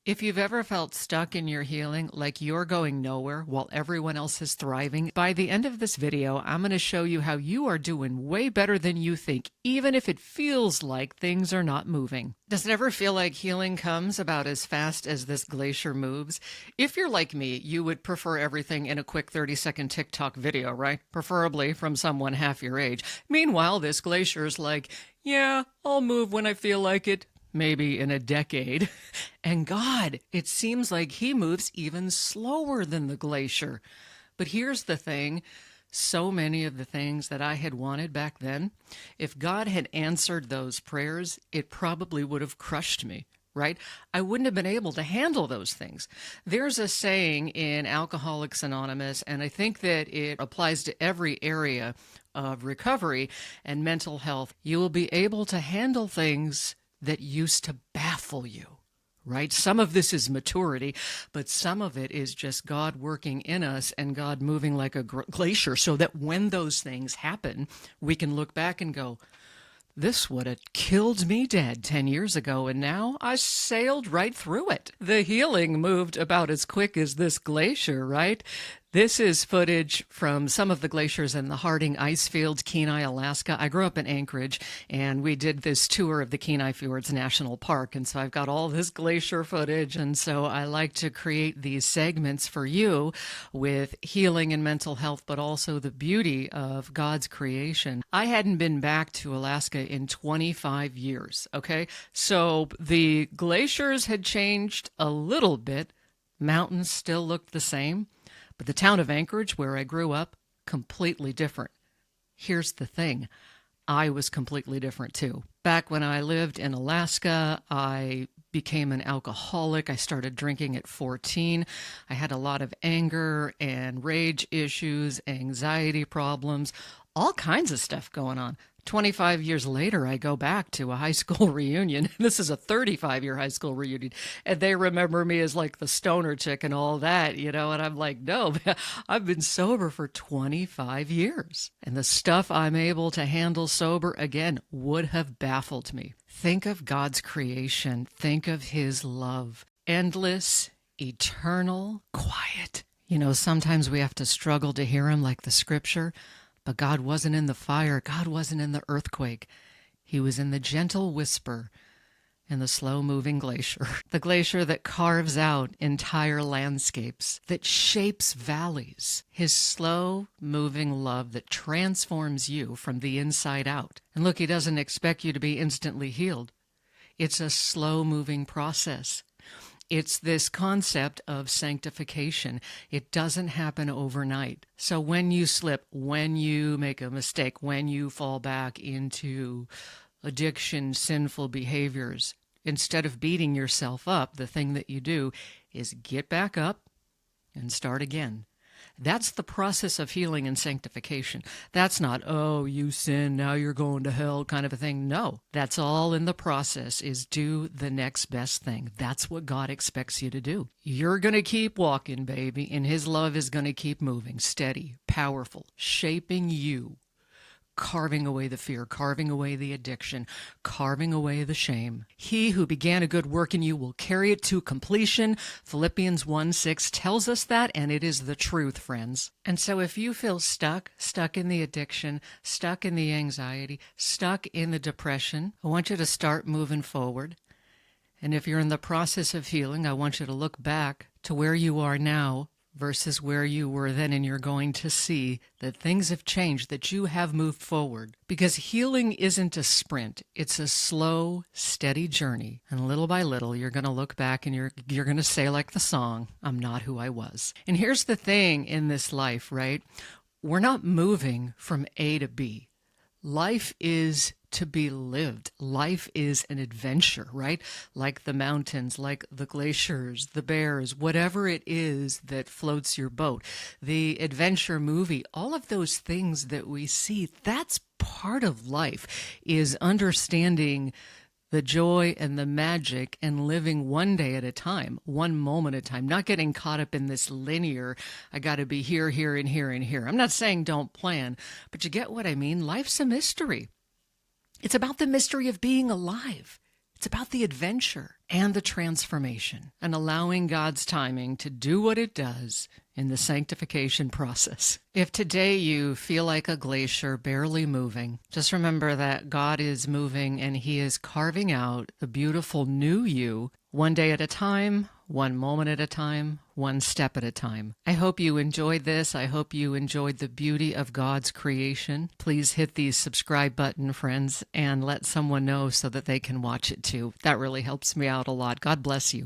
If you've ever felt stuck in your healing, like you're going nowhere while everyone else is thriving, by the end of this video, I'm going to show you how you are doing way better than you think, even if it feels like things are not moving. Does it ever feel like healing comes about as fast as this glacier moves? If you're like me, you would prefer everything in a quick 30-second TikTok video, right? Preferably from someone half your age. Meanwhile, this glacier's like, yeah, I'll move when I feel like it. Maybe in a decade. And God, it seems like he moves even slower than the glacier. But here's the thing. So many of the things that I had wanted back then, if God had answered those prayers, it probably would have crushed me, right? I wouldn't have been able to handle those things. There's a saying in Alcoholics Anonymous, and I think that it applies to every area of recovery and mental health. You will be able to handle things that used to baffle you, right? Some of this is maturity, but some of it is just God working in us and God moving like a glacier so that when those things happen, we can look back and go, this would have killed me dead 10 years ago, and now I sailed right through it. The healing moved about as quick as this glacier, right? This is footage from some of the glaciers in the Harding Ice Field, Kenai, Alaska. I grew up in Anchorage, and we did this tour of the Kenai Fjords National Park, and so I've got all this glacier footage, and so I like to create these segments for you with healing and mental health, but also the beauty of God's creation. I hadn't been back to Alaska in 25 years, okay? So the glaciers had changed a little bit. Mountains still looked the same. But the town of Anchorage, where I grew up, completely different. Here's the thing. I was completely different too. Back when I lived in Alaska, I became an alcoholic. I started drinking at 14. I had a lot of anger and rage issues, anxiety problems, all kinds of stuff going on. 25 years later, I go back to a high school reunion. This is a 35-year high school reunion. And they remember me as like the stoner chick and all that, and I'm like, no, I've been sober for 25 years. And the stuff I'm able to handle sober, again, would have baffled me. Think of God's creation. Think of his love. Endless, eternal, quiet. Sometimes we have to struggle to hear him like the scripture. But God wasn't in the fire. God wasn't in the earthquake. He was in the gentle whisper in the slow-moving glacier. The glacier that carves out entire landscapes, that shapes valleys. His slow-moving love that transforms you from the inside out. And look, he doesn't expect you to be instantly healed. It's a slow-moving process. It's this concept of sanctification. It doesn't happen overnight. So when you slip, when you make a mistake, when you fall back into addiction, sinful behaviors, instead of beating yourself up, the thing that you do is get back up and start again. That's the process of healing and sanctification. That's not, oh, you sin, now you're going to hell kind of a thing. No, that's all in the process is do the next best thing. That's what God expects you to do. You're going to keep walking, baby, and his love is going to keep moving, steady, powerful, shaping you. Carving away the fear, carving away the addiction, carving away the shame. He who began a good work in you will carry it to completion. Philippians 1:6 tells us that, and it is the truth, friends. And so if you feel stuck in the addiction, stuck in the anxiety, stuck in the depression, I want you to start moving forward. And if you're in the process of healing, I want you to look back to where you are now versus where you were then, and you're going to see that things have changed, that you have moved forward. Because healing isn't a sprint. It's a slow, steady journey. And little by little, you're going to look back and you're going to say like the song, I'm not who I was. And here's the thing in this life, right? We're not moving from A to B. Life is to be lived. Life is an adventure, right? Like the mountains, like the glaciers, the bears, whatever it is that floats your boat. The adventure movie, all of those things that we see, that's part of life, is understanding the joy and the magic and living one day at a time, one moment at a time, not getting caught up in this linear, I got to be here, here, and here, and here. I'm not saying don't plan, but you get what I mean? Life's a mystery. It's about the mystery of being alive. It's about the adventure. and the transformation, and allowing God's timing to do what it does in the sanctification process. If today you feel like a glacier barely moving, just remember that God is moving and He is carving out a beautiful new you, one day at a time, one moment at a time, one step at a time. I hope you enjoyed this. I hope you enjoyed the beauty of God's creation. Please hit the subscribe button, friends, and let someone know so that they can watch it too. That really helps me out a lot. God bless you.